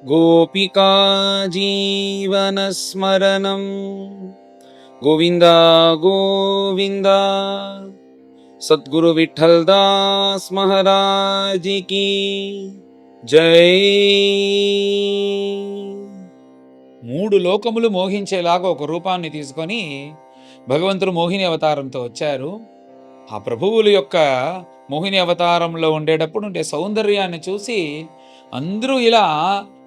गोपिका जीवनस्मरणं गोविन्द गोविन्द। सद्गुरु विठ्ठल दास महाराज की जय। మూడు లోకములు మోహించేలాగా ఒక రూపాన్ని తీసుకొని భగవంతుడు మోహిని అవతారంతో వచ్చారు. ఆ ప్రభువుల యొక్క మోహిని అవతారంలో ఉండేటప్పుడు ఉండే సౌందర్యాన్ని చూసి అందరూ ఇలా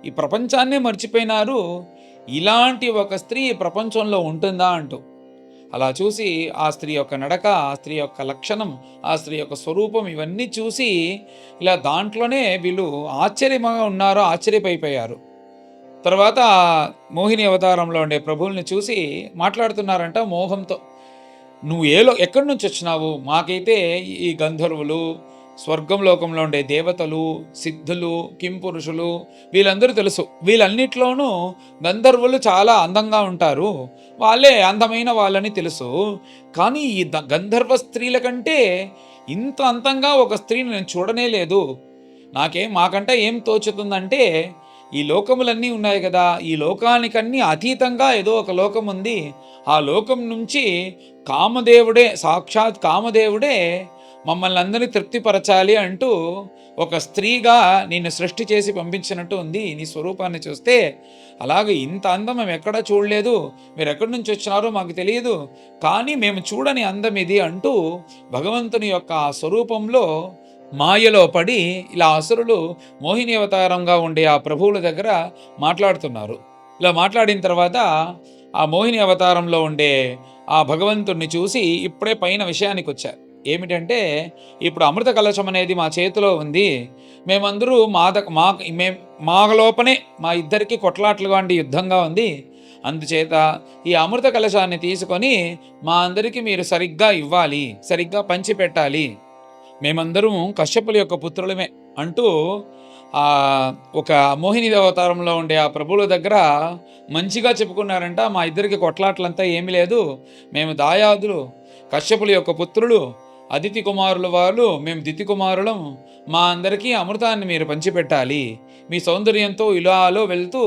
ఈ ప్రపంచాన్నే మర్చిపోయినారు. ఇలాంటి ఒక స్త్రీ ప్రపంచంలో ఉంటుందా అంటూ అలా చూసి ఆ స్త్రీ యొక్క నడక, ఆ స్త్రీ యొక్క లక్షణం, ఆ స్త్రీ యొక్క స్వరూపం ఇవన్నీ చూసి ఇలా దాంట్లోనే వీళ్ళు ఆశ్చర్యంగా ఉన్నారో ఆశ్చర్యపోయారు. తర్వాత మోహిని అవతారంలో ఉండే ప్రభువుల్ని చూసి మాట్లాడుతున్నారంట మోహంతో. నువ్వు ఎక్కడి నుంచి వచ్చినావు? మాకైతే ఈ గంధర్వులు, స్వర్గం లోకంలో ఉండే దేవతలు, సిద్ధులు, కింపురుషులు వీళ్ళందరూ తెలుసు. వీళ్ళన్నిట్లోనూ గంధర్వులు చాలా అందంగా ఉంటారు, వాళ్ళే అందమైన వాళ్ళని తెలుసు. కానీ ఈ గంధర్వ స్త్రీల కంటే ఇంత అందంగా ఒక స్త్రీని నేను చూడనే లేదు. మాకంటే ఏం తోచుతుందంటే ఈ లోకములన్నీ ఉన్నాయి కదా, ఈ లోకానికన్నీ అతీతంగా ఏదో ఒక లోకం ఉంది. ఆ లోకం నుంచి కామదేవుడే, సాక్షాత్ కామదేవుడే మమ్మల్ని అందరినీ తృప్తిపరచాలి అంటూ ఒక స్త్రీగా నిన్ను సృష్టి చేసి పంపించినట్టు ఉంది. నీ స్వరూపాన్ని చూస్తే అలాగే ఇంత అందం మేము ఎక్కడా చూడలేదు. మీరు ఎక్కడి నుంచి వచ్చినారో మాకు తెలియదు, కానీ మేము చూడని అందం ఇది అంటూ భగవంతుని యొక్క ఆ స్వరూపంలో మాయలో పడి ఇలా అసురులు మోహిని అవతారంగా ఉండే ఆ ప్రభువుల దగ్గర మాట్లాడుతున్నారు. ఇలా మాట్లాడిన తర్వాత ఆ మోహిని అవతారంలో ఉండే ఆ భగవంతుడిని చూసి ఇప్పుడే పైన విషయానికి వచ్చారు. ఏమిటంటే, ఇప్పుడు అమృత కలశం అనేది మా చేతిలో ఉంది. మేమందరూ మా లోపనే మా ఇద్దరికి కొట్లాట్లుగా ఉండి యుద్ధంగా ఉంది. అందుచేత ఈ అమృత కలశాన్ని తీసుకొని మా అందరికీ మీరు సరిగ్గా ఇవ్వాలి, సరిగ్గా పంచిపెట్టాలి. మేమందరం కశ్యపుల యొక్క పుత్రులమే అంటూ ఒక మోహిని అవతారంలో ఉండే ఆ ప్రభువుల దగ్గర మంచిగా చెప్పుకున్నారంట. మా ఇద్దరికి కొట్లాట్లంతా ఏమీ లేదు, మేము దాయాదులు, కశ్యపుల యొక్క పుత్రులు, అదితి కుమారుల వాళ్ళు, మేము దితి కుమారులం. మా అందరికీ అమృతాన్ని మీరు పంచిపెట్టాలి. మీ సౌందర్యంతో ఇలాలో వెళ్తూ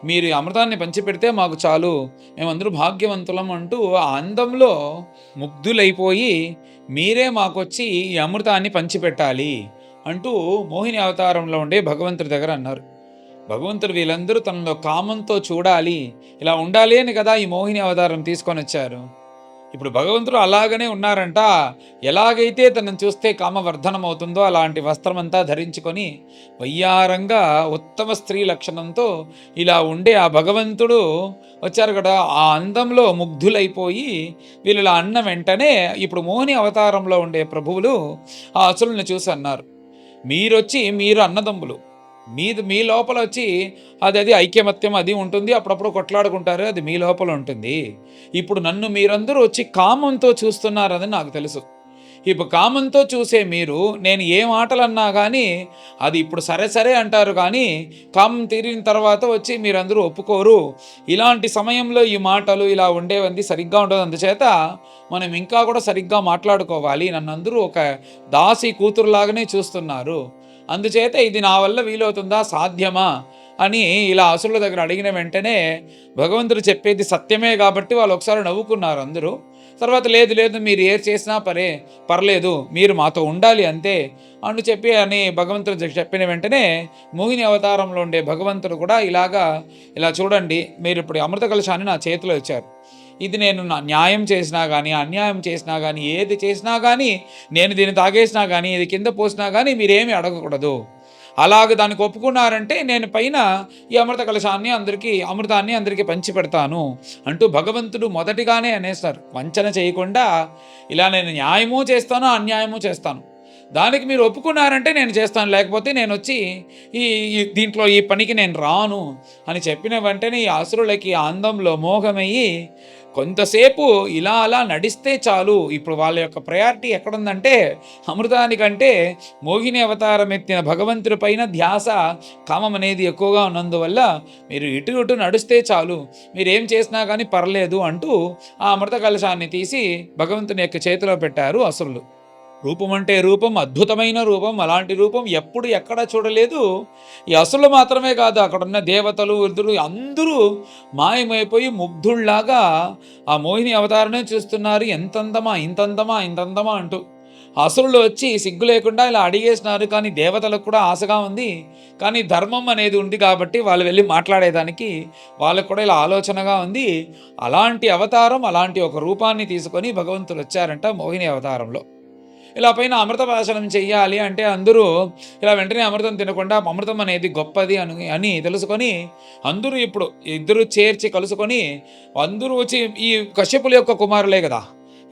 మీరు అమృతాన్ని పంచిపెడితే మాకు చాలు, మేమందరూ భాగ్యవంతులం అంటూ ఆ అందంలో ముగ్ధులైపోయి మీరే మాకొచ్చి ఈ అమృతాన్ని పంచిపెట్టాలి అంటూ మోహిని అవతారంలో ఉండే భగవంతుడి దగ్గర అన్నారు. భగవంతుడు వీళ్ళందరూ తనలో కామంతో చూడాలి, ఇలా ఉండాలి అని కదా ఈ మోహిని అవతారం తీసుకొని వచ్చారు. ఇప్పుడు భగవంతుడు అలాగనే ఉన్నారంట. ఎలాగైతే తనను చూస్తే కామవర్ధనం అవుతుందో అలాంటి వస్త్రమంతా ధరించుకొని వయ్యారంగా ఉత్తమ స్త్రీ లక్షణంతో ఇలా ఉండే ఆ భగవంతుడు వచ్చారు కదా. ఆ అందంలో ముగ్ధులైపోయి వీళ్ళు అన్న వెంటనే ఇప్పుడు మోహిని అవతారంలో ఉండే ప్రభువులు ఆ అసురుల్ని చూసి అన్నారు, మీరు అన్నదమ్ములు, మీ లోపల వచ్చి అది ఐక్యమత్యం అది ఉంటుంది, అప్పుడప్పుడు కొట్లాడుకుంటారు, అది మీ లోపల ఉంటుంది. ఇప్పుడు నన్ను మీరందరూ వచ్చి కామంతో చూస్తున్నారని నాకు తెలుసు. ఇప్పుడు కామంతో చూసే మీరు నేను ఏ మాటలు అన్నా కానీ అది ఇప్పుడు సరే అంటారు, కానీ కామం తీరిన తర్వాత వచ్చి మీరందరూ ఒప్పుకోరు. ఇలాంటి సమయంలో ఈ మాటలు ఇలా ఉండేవంది సరిగ్గా ఉండదు. అందుచేత మనం ఇంకా కూడా సరిగ్గా మాట్లాడుకోవాలి. నన్ను అందరూ ఒక దాసి కూతురులాగానే చూస్తున్నారు. అందుచేత ఇది నా వల్ల వీలవుతుందా, సాధ్యమా అని ఇలా అసురుల దగ్గర అడిగిన వెంటనే భగవంతుడు చెప్పేది సత్యమే కాబట్టి వాళ్ళు ఒకసారి నవ్వుకున్నారు అందరూ. తర్వాత లేదు మీరు ఏది చేసినా పర్లేదు, మీరు మాతో ఉండాలి అంతే అని భగవంతుడు చెప్పిన వెంటనే మోహిని అవతారంలో ఉండే భగవంతుడు కూడా ఇలా చూడండి, మీరు ఇప్పుడు అమృత కలశాన్ని నా చేతిలో ఇచ్చారు. ఇది నేను న్యాయం చేసినా కానీ అన్యాయం చేసినా కానీ ఏది చేసినా కానీ, నేను దీన్ని తాగేసినా కానీ ఇది కింద పోసినా కానీ మీరేమీ అడగకూడదు. అలాగ దానికి ఒప్పుకున్నారంటే నేను పైన ఈ అమృత కలశాన్ని అమృతాన్ని అందరికీ పంచి పెడతాను అంటూ భగవంతుడు మొదటిగానే అనేస్తారు. వంచన చేయకుండా ఇలా నేను న్యాయము చేస్తాను, అన్యాయము చేస్తాను, దానికి మీరు ఒప్పుకున్నారంటే నేను చేస్తాను, లేకపోతే నేను వచ్చి దీంట్లో ఈ పనికి నేను రాను అని చెప్పిన వెంటనే ఈ అసురులకి అందంలో మోహమయ్యి కొంతసేపు అలా నడిస్తే చాలు. ఇప్పుడు వాళ్ళ యొక్క ప్రయారిటీ ఎక్కడుందంటే అమృతానికంటే మోహిని అవతారం ఎత్తిన భగవంతుడి పైన ధ్యాస, కామం అనేది ఎక్కువగా ఉన్నందువల్ల మీరు ఇటు నడిస్తే చాలు, మీరేం చేసినా కానీ పర్లేదు అంటూ ఆ అమృత కలశాన్ని తీసి భగవంతుని యొక్క చేతిలో పెట్టారు అసురులు. రూపం అంటే రూపం, అద్భుతమైన రూపం. అలాంటి రూపం ఎప్పుడు ఎక్కడ చూడలేదు. ఈ అసురులు మాత్రమే కాదు, అక్కడున్న దేవతలు, రుద్రులు అందరూ మాయమైపోయి ముగ్ధుల్లాగా ఆ మోహిని అవతారమే చూస్తున్నారు. ఎంతందమా, ఇంతందమా, ఇంతందమా అంటూ. అసురులు వచ్చి సిగ్గు లేకుండా ఇలా అడిగేసినారు. కానీ దేవతలకు కూడా ఆశగా ఉంది. కానీ ధర్మం అనేది ఉంది కాబట్టి వాళ్ళు వెళ్ళి మాట్లాడేదానికి వాళ్ళకు కూడా ఇలా ఆలోచనగా ఉంది. అలాంటి అవతారం, అలాంటి ఒక రూపాన్ని తీసుకొని భగవంతుడు వచ్చారంట మోహిని అవతారంలో. ఇలా పైన అమృత భాషణం చెయ్యాలి అంటే అందరూ ఇలా వెంటనే అమృతం తినకుండా అమృతం అనేది గొప్పది అని తెలుసుకొని అందరూ ఇప్పుడు ఇద్దరు చేర్చి కలుసుకొని అందరూ వచ్చి ఈ కశ్యపుల యొక్క కుమారులే కదా,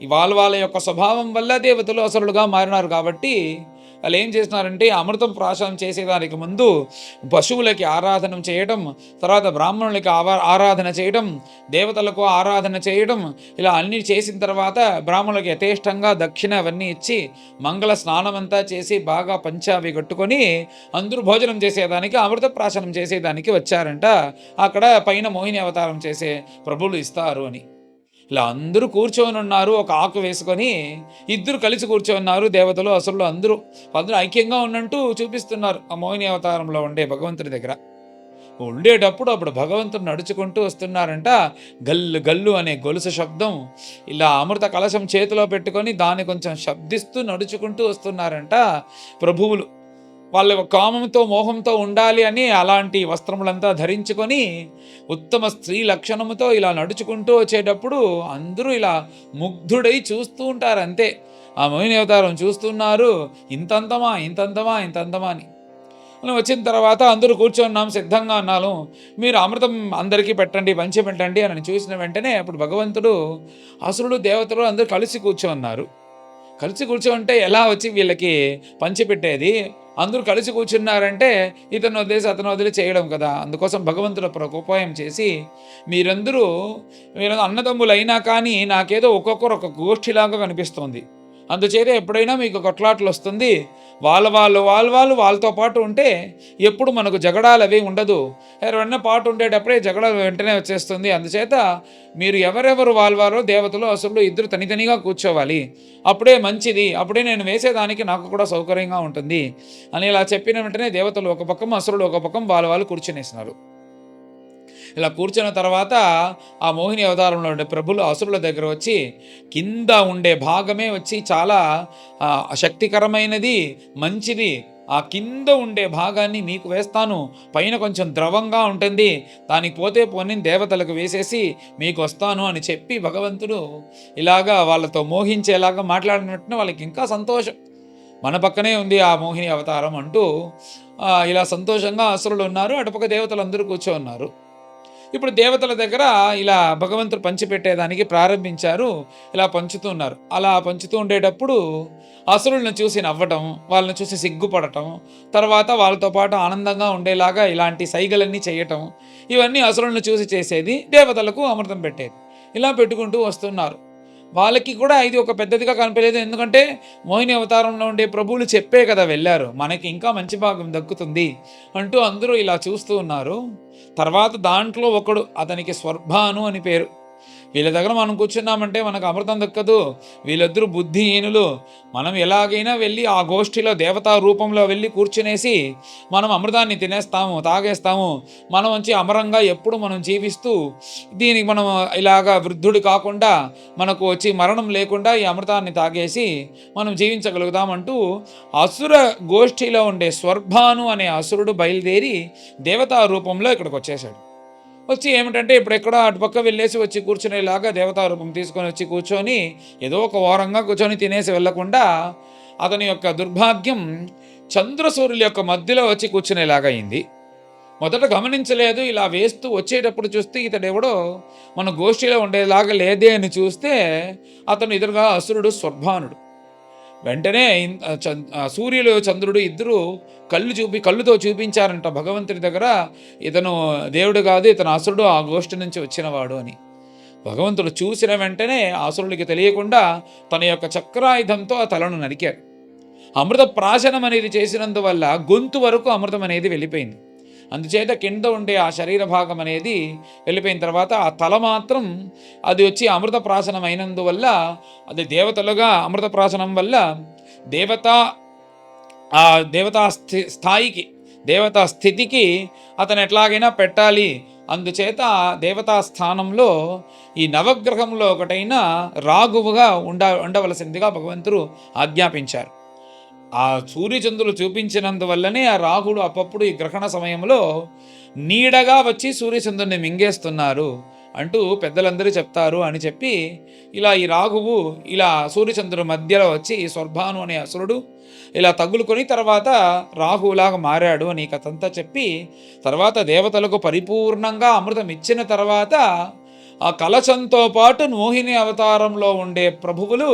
వాళ్ళ యొక్క స్వభావం వల్ల దేవతలు అసురులుగా మారినారు కాబట్టి వాళ్ళు ఏం చేస్తున్నారంటే అమృతం ప్రాశనం చేసేదానికి ముందు పశువులకి ఆరాధన చేయడం, తర్వాత బ్రాహ్మణులకి ఆరాధన చేయడం, దేవతలకు ఆరాధన చేయడం, ఇలా అన్నీ చేసిన తర్వాత బ్రాహ్మణులకి యథేష్టంగా దక్షిణ అవన్నీ ఇచ్చి మంగళ స్నానం అంతా చేసి బాగా పంచావి కట్టుకొని అందరూ భోజనం చేసేదానికి అమృత ప్రాశనం చేసేదానికి వచ్చారంట. అక్కడ పైన మోహిని అవతారం చేసే ప్రభువులు ఇస్తారు అని. ఇలా అందరూ కూర్చొని ఉన్నారు, ఒక ఆకు వేసుకొని ఇద్దరు కలిసి కూర్చోన్నారు. దేవతలు అసురులు అందరూ ఐక్యంగా ఉన్నట్టు చూపిస్తున్నారు ఆ మోహిని అవతారంలో ఉండే భగవంతుడి దగ్గర. ఉండేటప్పుడు అప్పుడు భగవంతుడు నడుచుకుంటూ వస్తున్నారంట. గల్లు గల్లు అనే గొలుసు శబ్దం, ఇలా అమృత కలశం చేతిలో పెట్టుకొని దాన్ని కొంచెం శబ్దిస్తూ నడుచుకుంటూ వస్తున్నారంట ప్రభువులు. వాళ్ళ కామంతో మోహంతో ఉండాలి అని అలాంటి వస్త్రములంతా ధరించుకొని ఉత్తమ స్త్రీ లక్షణముతో ఇలా నడుచుకుంటూ వచ్చేటప్పుడు అందరూ ఇలా ముగ్ధుడై చూస్తూ ఉంటారు అంతే. ఆ మోహిని అవతారం చూస్తున్నారు. ఇంతంతమా, ఇంతంతమా, ఇంతంతమా అని. మనం వచ్చిన తర్వాత అందరూ కూర్చొన్నాం, సిద్ధంగా ఉన్నాను, మీరు అమృతం అందరికీ పెట్టండి, పంచి పెట్టండి అని చూసిన వెంటనే అప్పుడు భగవంతుడు అసురులు దేవతలు అందరూ కలిసి కూర్చోన్నారు. కలిసి కూర్చోంటే ఎలా వచ్చి వీళ్ళకి పంచిపెట్టేది? అందరూ కలిసి కూర్చున్నారంటే ఇతను వదిలేసి అతను వదిలి చేయడం కదా. అందుకోసం భగవంతుడు ఉపాయం చేసి మీరు అన్నదమ్ములు అయినా కానీ నాకేదో ఒక్కొక్కరు ఒక గోష్ఠిలాగా కనిపిస్తోంది. అందుచేత ఎప్పుడైనా మీకు కొట్లాట్లు వస్తుంది, వాళ్ళతో పాటు ఉంటే ఎప్పుడు మనకు జగడాలు అవి ఉండదు. ఎవరన్నా పాటు ఉండేటప్పుడే జగడ వెంటనే వచ్చేస్తుంది. అందుచేత మీరు ఎవరెవరు వాళ్ళవారో దేవతలు అసురులు ఇద్దరు తనితనిగా కూర్చోవాలి, అప్పుడే మంచిది, అప్పుడే నేను వేసేదానికి నాకు కూడా సౌకర్యంగా ఉంటుంది అని ఇలా చెప్పిన వెంటనే దేవతలు ఒక పక్కం, అసురులు ఒక పక్కం వాళ్ళు కూర్చునేసినారు. ఇలా కూర్చున్న తర్వాత ఆ మోహిని అవతారంలో ఉండే ప్రభులు అసురుల దగ్గర వచ్చి కింద ఉండే భాగమే వచ్చి చాలా శక్తికరమైనది, మంచిది, ఆ కింద ఉండే భాగాన్ని మీకు వేస్తాను, పైన కొంచెం ద్రవంగా ఉంటుంది, దానికి పోతే పోనీ దేవతలకు వేసేసి మీకు వస్తాను అని చెప్పి భగవంతుడు ఇలాగా వాళ్ళతో మోహించేలాగా మాట్లాడినట్టు వాళ్ళకి ఇంకా సంతోషం. మన పక్కనే ఉంది ఆ మోహిని అవతారం అంటూ ఇలా సంతోషంగా అసురులు ఉన్నారు. అటుపక్క దేవతలు అందరూ కూర్చో ఉన్నారు. ఇప్పుడు దేవతల దగ్గర ఇలా భగవంతుడు పంచిపెట్టేదానికి ప్రారంభించారు. ఇలా పంచుతున్నారు. అలా పంచుతూ ఉండేటప్పుడు అసురులను చూసి నవ్వటం, వాళ్ళని చూసి సిగ్గుపడటం, తర్వాత వాళ్ళతో పాటు ఆనందంగా ఉండేలాగా ఇలాంటి సైగలన్నీ చేయటం, ఇవన్నీ అసురులను చూసి చేసేది, దేవతలకు అమృతం పెట్టేది. ఇలా పెట్టుకుంటూ వస్తున్నారు. వాళ్ళకి కూడా ఇది ఒక పెద్దదిగా కనిపించలేదు. ఎందుకంటే మోహిని అవతారంలో ఉండే ప్రభువులు చెప్పే కదా వెళ్ళారు, మనకి ఇంకా మంచి భాగం దక్కుతుంది అంటూ అందరూ ఇలా చూస్తూ ఉన్నారు. తర్వాత దాంట్లో ఒకడు, అతనికి స్వర్భాను అని పేరు. వీళ్ళ దగ్గర మనం కూర్చున్నామంటే మనకు అమృతం దక్కదు, వీళ్ళిద్దరూ బుద్ధిహీనులు, మనం ఎలాగైనా వెళ్ళి ఆ గోష్ఠిలో దేవతా రూపంలో వెళ్ళి కూర్చునేసి మనం అమృతాన్ని తినేస్తాము, తాగేస్తాము, మనం వచ్చి అమరంగా ఎప్పుడు మనం జీవిస్తూ దీనికి మనం ఇలాగా వృద్ధుడు కాకుండా మనకు వచ్చి మరణం లేకుండా ఈ అమృతాన్ని తాగేసి మనం జీవించగలుగుతామంటూ అసుర గోష్ఠిలో ఉండే స్వర్భాను అనే అసురుడు బయలుదేరి దేవతా రూపంలో ఇక్కడికి వచ్చేసాడు. వచ్చి ఏమిటంటే ఇప్పుడెక్కడో అటుపక్క వెళ్ళేసి వచ్చి కూర్చునేలాగా దేవతా రూపం తీసుకొని వచ్చి కూర్చొని ఏదో ఒక ఓరంగా కూర్చొని తినేసి వెళ్లకుండా అతని యొక్క దుర్భాగ్యం చంద్రసూర్యుల యొక్క మధ్యలో వచ్చి కూర్చునేలాగా అయింది. మొదట గమనించలేదు. ఇలా వేస్తూ వచ్చేటప్పుడు చూస్తే ఇతడెవడో మన గోష్ఠిలో ఉండేలాగా లేదే అని చూస్తే అతను ఎదురుగా అసురుడు స్వర్భానుడు. వెంటనే సూర్యుడు చంద్రుడు ఇద్దరు కళ్ళుతో చూపించారంట భగవంతుడి దగ్గర, ఇతను దేవుడు కాదు, ఇతను అసురుడు, ఆ గోష్ఠి నుంచి వచ్చినవాడు అని. భగవంతుడు చూసిన వెంటనే అసురుడికి తెలియకుండా తన యొక్క చక్రాయుధంతో ఆ తలను నరికాడు. అమృత ప్రాశనం అనేది చేసినందువల్ల గొంతు వరకు అమృతం అనేది వెళ్ళిపోయింది. అందుచేత కింద ఉండే ఆ శరీర భాగం అనేది వెళ్ళిపోయిన తర్వాత ఆ తల మాత్రం అది వచ్చి అమృత ప్రాశనం అయినందువల్ల, అది దేవతలుగా అమృత ప్రాశనం వల్ల దేవతా ఆ దేవతా స్థాయికి, దేవతా స్థితికి అతను ఎట్లాగైనా పెట్టాలి. అందుచేత దేవతా స్థానంలో ఈ నవగ్రహంలో ఒకటైన రాగువుగా ఉండవలసిందిగా భగవంతుడు ఆజ్ఞాపించారు. ఆ సూర్యచంద్రులు చూపించినందువల్లనే ఆ రాహుడు అప్పప్పుడు ఈ గ్రహణ సమయంలో నీడగా వచ్చి సూర్యచంద్రుని మింగేస్తున్నారు అంటూ పెద్దలందరూ చెప్తారు అని చెప్పి, ఇలా ఈ రాహువు ఇలా సూర్యచంద్రుడి మధ్యలో వచ్చి స్వర్భాను అనే అసురుడు ఇలా తగులుకొని తర్వాత రాహువులాగా మారాడు అని కథంతా చెప్పి, తర్వాత దేవతలకు పరిపూర్ణంగా అమృతం ఇచ్చిన తర్వాత ఆ కలశంతో పాటు మోహిని అవతారంలో ఉండే ప్రభువులు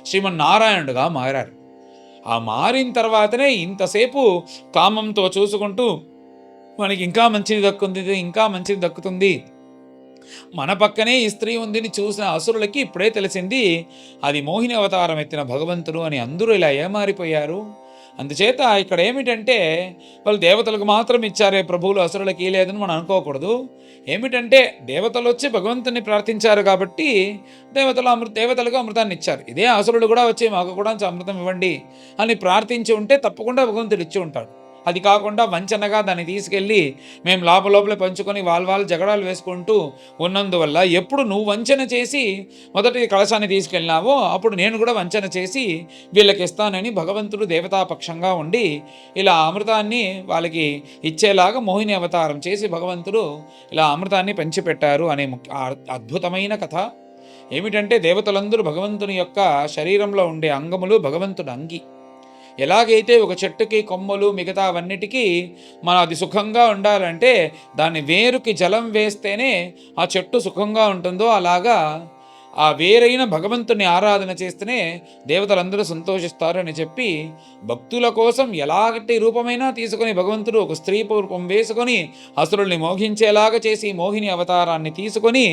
శ్రీమన్నారాయణుడుగా మారారు. ఆ మారిన తర్వాతనే ఇంతసేపు కామంతో చూసుకుంటూ మనకి ఇంకా మంచిది దక్కుంది, ఇంకా మంచిది దక్కుతుంది, మన పక్కనే ఈ స్త్రీ ఉందని చూసిన అసురులకి ఇప్పుడే తెలిసింది అది మోహిని అవతారం ఎత్తిన భగవంతుడు అని. అందరూ ఇలా ఏమారిపోయారు. అందుచేత ఇక్కడ ఏమిటంటే, వాళ్ళు దేవతలకు మాత్రం ఇచ్చారే ప్రభువులు, అసురులకి లేదని మనం అనుకోకూడదు. ఏమిటంటే దేవతలు వచ్చి భగవంతుని ప్రార్థించారు కాబట్టి దేవతలకు అమృతాన్ని ఇచ్చారు. ఇదే అసురులు కూడా వచ్చి మాకు కూడా అమృతం ఇవ్వండి అని ప్రార్థించి ఉంటే తప్పకుండా భగవంతుడు ఇచ్చి ఉంటాడు. అది కాకుండా వంచనగా దాన్ని తీసుకెళ్ళి మేము లోపలే పంచుకొని వాళ్ళు జగడాలు వేసుకుంటూ ఉన్నందువల్ల, ఎప్పుడు నువ్వు వంచన చేసి మొదటి కలశాన్ని తీసుకెళ్ళినావో అప్పుడు నేను కూడా వంచన చేసి వీళ్ళకి ఇస్తానని భగవంతుడు దేవతాపక్షంగా ఉండి ఇలా అమృతాన్ని వాళ్ళకి ఇచ్చేలాగా మోహిని అవతారం చేసి భగవంతుడు ఇలా అమృతాన్ని పంచిపెట్టారు అనే అద్భుతమైన కథ. ఏమిటంటే దేవతలందరూ భగవంతుని యొక్క శరీరంలో ఉండే అంగములు భగవంతుడు అంగి. ఎలాగైతే ఒక చెట్టుకి కొమ్మలు మిగతావన్నిటికీ మనం అది సుఖంగా ఉండాలంటే దాన్ని వేరుకి జలం వేస్తేనే ఆ చెట్టు సుఖంగా ఉంటుందో, అలాగా ఆ వేరైన భగవంతుని ఆరాధన చేస్తేనే దేవతలందరూ సంతోషిస్తారు అని చెప్పి, భక్తుల కోసం ఎలాంటి రూపమైనా తీసుకొని భగవంతుడు ఒక స్త్రీ రూపం వేసుకొని అసురుల్ని మోహించేలాగా చేసి మోహిని అవతారాన్ని తీసుకొని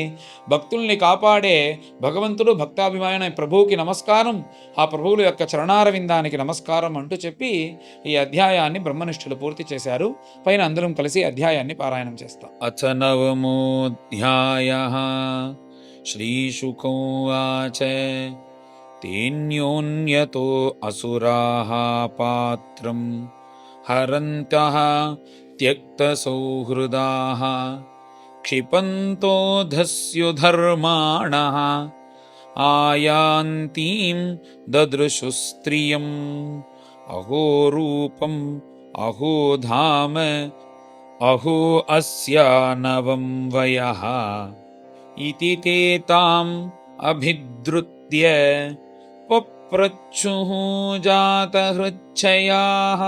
భక్తుల్ని కాపాడే భగవంతుడు భక్తాభిమాన ప్రభువుకి నమస్కారం, ఆ ప్రభువుల యొక్క చరణారవిందానికి నమస్కారం అంటూ చెప్పి ఈ అధ్యాయాన్ని బ్రహ్మనిష్ఠులు పూర్తి చేశారు. పైన అందరం కలిసి అధ్యాయాన్ని పారాయణం చేస్తాం. అథ నవమోऽధ్యాయః श्रीशुकोवाच तेऽन्योन्यतो असुराः पात्रं हरन्तः त्यक्तसौहृदाः क्षिपन्तो धस्युधर्माणः आयान्तीं ददृशुस्त्रियम् अहो रूपम् अहो धाम अहो अस्या नवं वयः इति ते ताम् अभिद्रुत्य पप्रच्छुः जातहृच्छयाः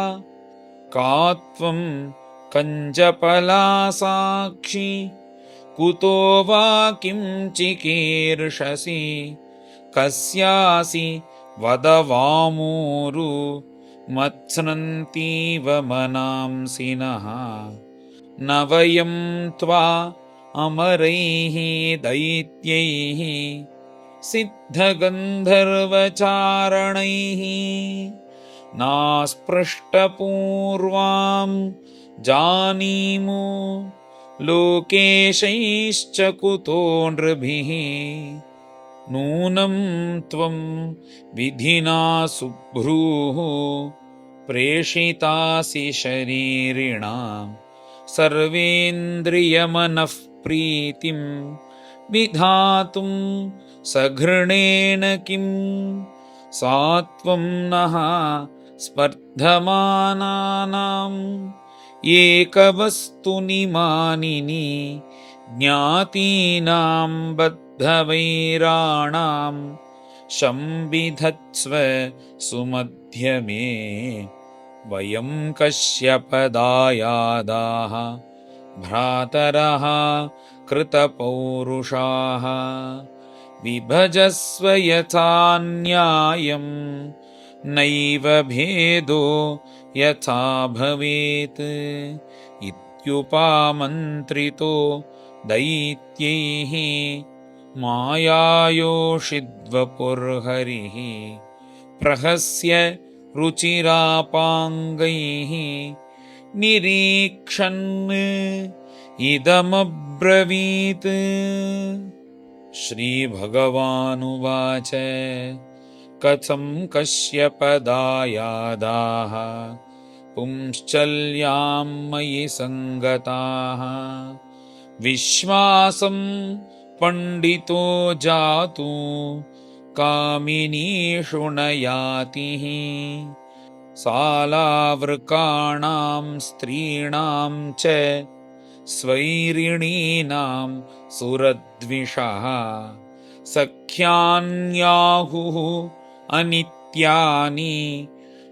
का त्वं कञ्जपलासाक्षी कुतो वा किं चिकीर्षसि कस्यासि वद वामूरु मत्स्नन्तीव मनांसिनः न वयं त्वा अमरैः दैत्यैः सिद्धगन्धर्वचारणैः नास्पृष्टपूर्वां जानीमो लोकेशैश्च कुतो नृभिः नूनं त्वं विधिना सुभ्रूः प्रेषितासि शरीरिणां सर्वेन्द्रियमनः प्रीतिं विधातुं सघृणेन किं सात्वं नः स्पर्धमानानाम् एकवस्तुनि मानिनि ज्ञातीनां बद्धवैराणां शंविधत्स्व सुमध्यमे वयं कश्यपदायादाः भ्रातरः कृतपौरुषाः विभजस्व यथा न्यायं नैव भेदो यथा भवेत् इत्युपामन्त्रितो दैत्यैः मायायोषिद्वपुर्हरिः प्रहस्य रुचिरापाङ्गैः निरीक्षन् इदमब्रवीत्। श्रीभगवानुवाच कथं कश्यपदायादाः पुंश्चल्यां मयि सङ्गताः विश्वासं पण्डितो जातु कामिनीषु न यातिः सालावृकाणां स्त्रीणां च स्वैरिणीनां सुरद्विषः सख्यान्याहुः अनित्यानि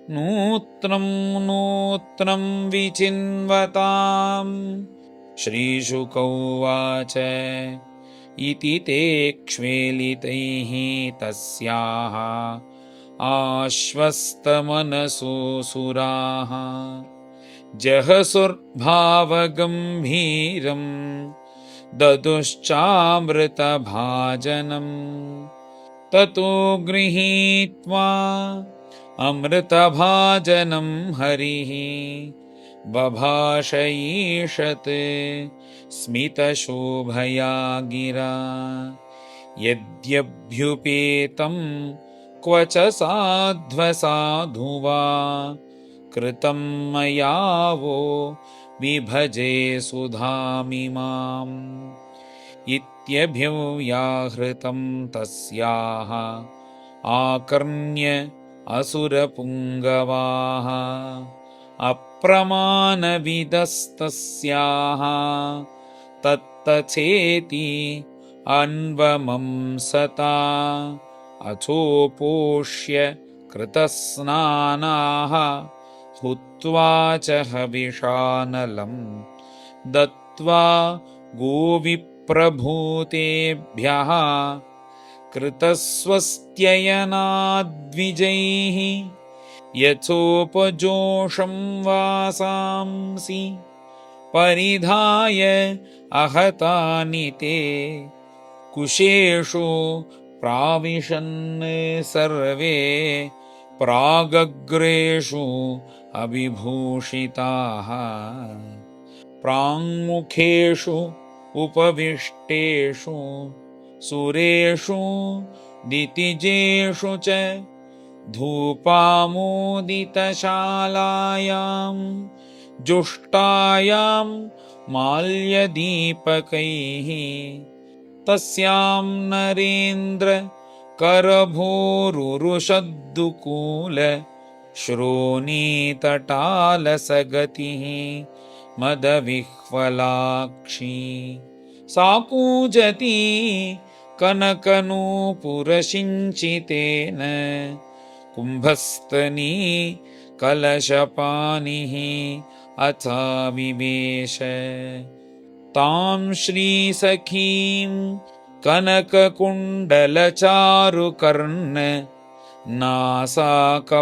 नूत्नं नूत्नं विचिन्वताम्। श्रीशुक उवाच इति ते क्ष्वेलितैः तस्याः आश्वस्तमनसो सुराः जहसुर्भावगम्भीरं ददुश्चामृतभाजनम् ततो गृहीत्वा अमृतभाजनं हरिः बभाषयीषत् स्मितशोभया गिरा यद्यभ्युपेतं क्व च साध्वसाधु वा कृतं मया वो विभजे सुधामिमाम् इत्यभिव्याहृतं तस्याः आकर्ण्य असुरपुङ्गवाः अप्रमाणविदस्तस्याः तत्तथेति अन्वमंसता अथोपोष्य कृतस्नानाः हुत्वा च हविषानलं दत्त्वा गोविप्रभूतेभ्यः कृतस्वस्त्ययनाद्विजैः यथोपजोषं वासांसि परिधाय अहतानि ते कुशेषु प्राविशन् सर्वे प्रागग्रेषु अभिभूषिताः प्राङ्मुखेषु उपविष्टेषु सुरेषु दितिजेषु च धूपामोदितशालायां जुष्टायां माल्यदीपकैः तस्यां नरेन्द्र करभोरुरुषद्दुकूल श्रोणीतटालसगतिः मदविह्वलाक्षी सा कूजती कनकनूपुरसिञ्चितेन कुम्भस्तनी कलशपानिः अथाविवेश तां श्रीसखीं कनककुण्डलचारुकर्ण नासाकपोलवदनां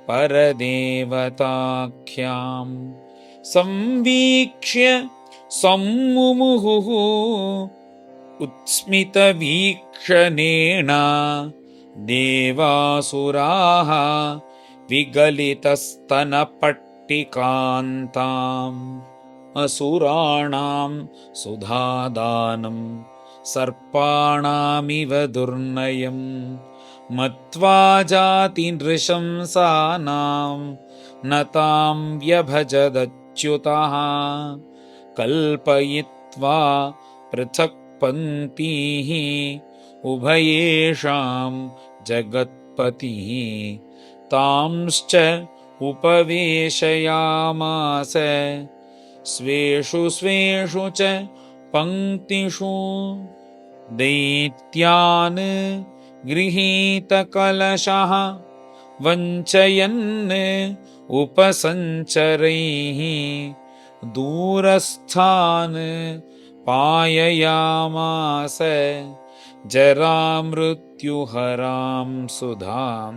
परदेवताख्यां संवीक्ष्य सम्मुमुहुः उत्स्मितवीक्षणेन देवासुराः विगलितस्तनपट्टिकान्ताम् असुराणां सुधादानं सर्पाणामिव दुर्नयं मत्वा जातिनृशंसानां न तां व्यभजदच्युतः कल्पयित्वा पृथक् पङ्क्तिः उभयेषां जगत्पतिः तांश्च उपवेशयामास स्वेषु स्वेषु च पङ्क्तिषु दैत्यान् गृहीतकलशः वञ्चयन् उपसञ्चरैः दूरस्थान् पाययामास जरामृत्युहरां सुधां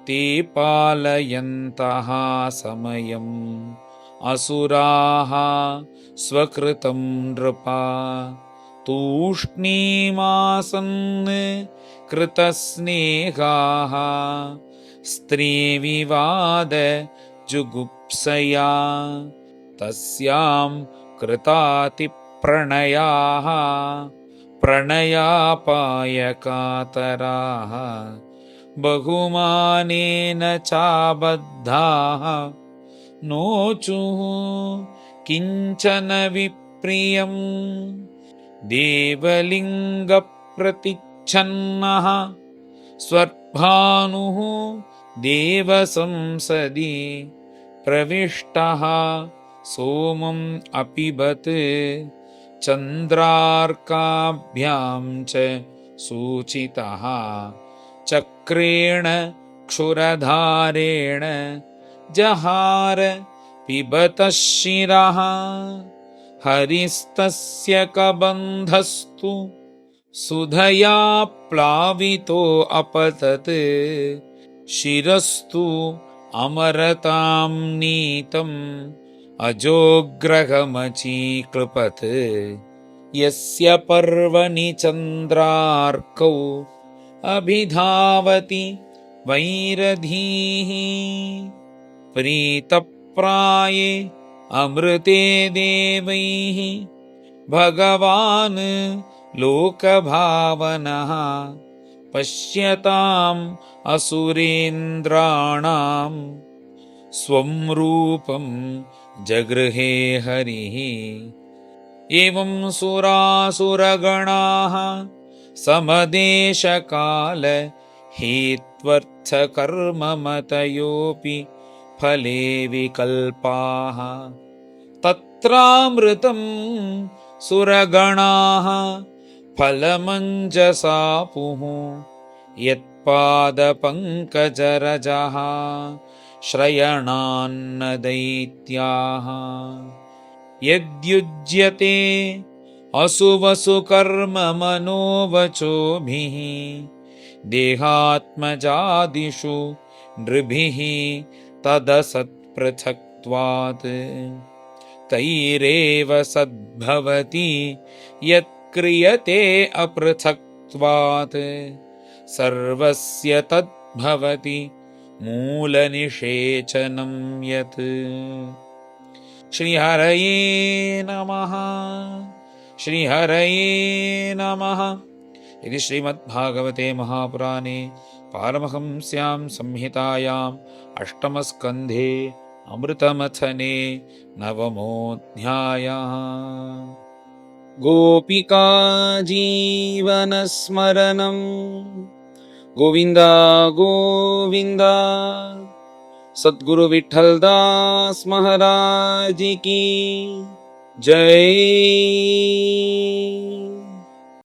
ते पालयन्तः समयम् असुराः स्वकृतं नृपा तूष्णीमासन् कृतस्नेहाः स्त्रीविवाद जुगुप्सया तस्यां कृतातिप्रणयाः प्रणयापायकातराः बहुमानेन चाबद्धाः नोचुः किञ्चन विप्रियम् देवलिङ्गप्रतिच्छन्नः स्वर्भानुः देवसंसदि प्रविष्टः सोमम् अपिबत् चन्द्रार्काभ्यां च सूचितः चक्रेण क्षुरधारेण जहार पिबतः शिरः हरिस्तस्य कबन्धस्तु सुधया प्लावितो अपतत् शिरस्तु अमरतां नीतम् अजोग्रहमचीकृपत् यस्य पर्वणि चन्द्रार्कौ अभिधावति वैरधीः प्रीतप्राये अमृते देवैः भगवान् लोकभावनः पश्यताम् असुरेन्द्राणां स्वं रूपं जगृहे हरिः एवं सुरासुरगणाः समदेशकाल हेत्वर्थकर्ममतयोऽपि फले विकल्पाः तत्रामृतं सुरगणाः फलमञ्जसापुः यत्पादपङ्कजरजः श्रयणान्न दैत्याः यद्युज्यते अशुभसुकर्म मनोवचोभिः देहात्मजादिषु नृभिः तदसत्पृथक्त्वात् तैरेव सद्भवति यत्क्रियते अपृथक्त्वात् सर्वस्य तद्भवति मूलनिषेचनं यत्। श्रीहरये नमः। श्रीहरये नमः। इति श्रीमद्भागवते महापुराणे पारमहंस्यां संहितायाम् अष्टमस्कन्धे अमृतमथने नवमोऽध्यायः। गोपिका जीवनस्मरणं गोविन्द गोविन्द। सद्गुरु विठ्ठलदास महाराज की जय।